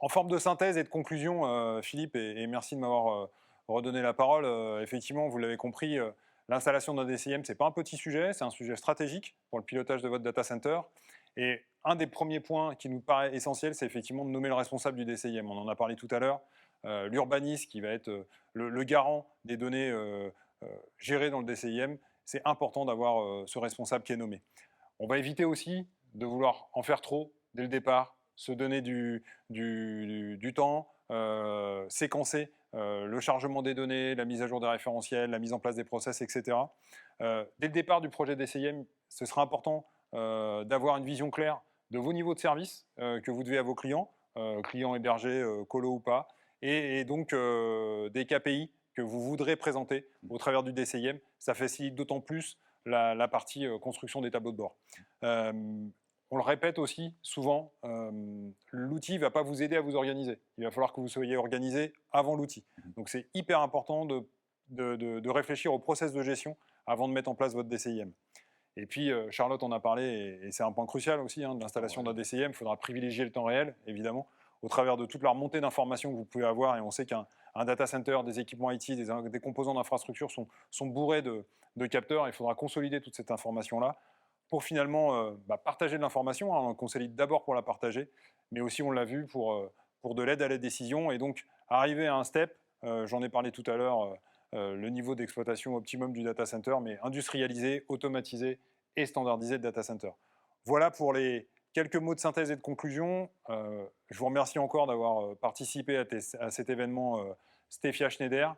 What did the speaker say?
En forme de synthèse et de conclusion, Philippe, et merci de m'avoir redonné la parole. Effectivement, vous l'avez compris, l'installation d'un DCIM, ce n'est pas un petit sujet, c'est un sujet stratégique pour le pilotage de votre data center. Et un des premiers points qui nous paraît essentiel, c'est effectivement de nommer le responsable du DCIM. On en a parlé tout à l'heure. L'urbaniste, qui va être le garant des données gérées dans le DCIM, c'est important d'avoir ce responsable qui est nommé. On va éviter aussi de vouloir en faire trop dès le départ, se donner du temps, séquencer le chargement des données, la mise à jour des référentiels, la mise en place des process, etc. Dès le départ du projet DCIM, ce sera important d'avoir une vision claire de vos niveaux de service que vous devez à vos clients, clients hébergés, colo ou pas, et donc des KPI que vous voudrez présenter au travers du DCIM. Ça facilite d'autant plus la partie construction des tableaux de bord. On le répète aussi souvent, l'outil ne va pas vous aider à vous organiser. Il va falloir que vous soyez organisé avant l'outil. Donc c'est hyper important de réfléchir au process de gestion avant de mettre en place votre DCIM. Et puis, Charlotte en a parlé, et c'est un point crucial aussi de l'installation d'un DCIM. Il faudra privilégier le temps réel, évidemment, au travers de toute la remontée d'informations que vous pouvez avoir. Et on sait qu'un data center, des équipements IT, des composants d'infrastructure sont bourrés de capteurs. Il faudra consolider toute cette information-là pour finalement partager de l'information. On consolide d'abord pour la partager, mais aussi, on l'a vu, pour de l'aide à la décision. Et donc, arriver à un step, j'en ai parlé tout à l'heure, le niveau d'exploitation optimum du data center, mais industrialisé, automatisé et standardisé de data center. Voilà pour les quelques mots de synthèse et de conclusion. Je vous remercie encore d'avoir participé à cet événement Stefia Schneider.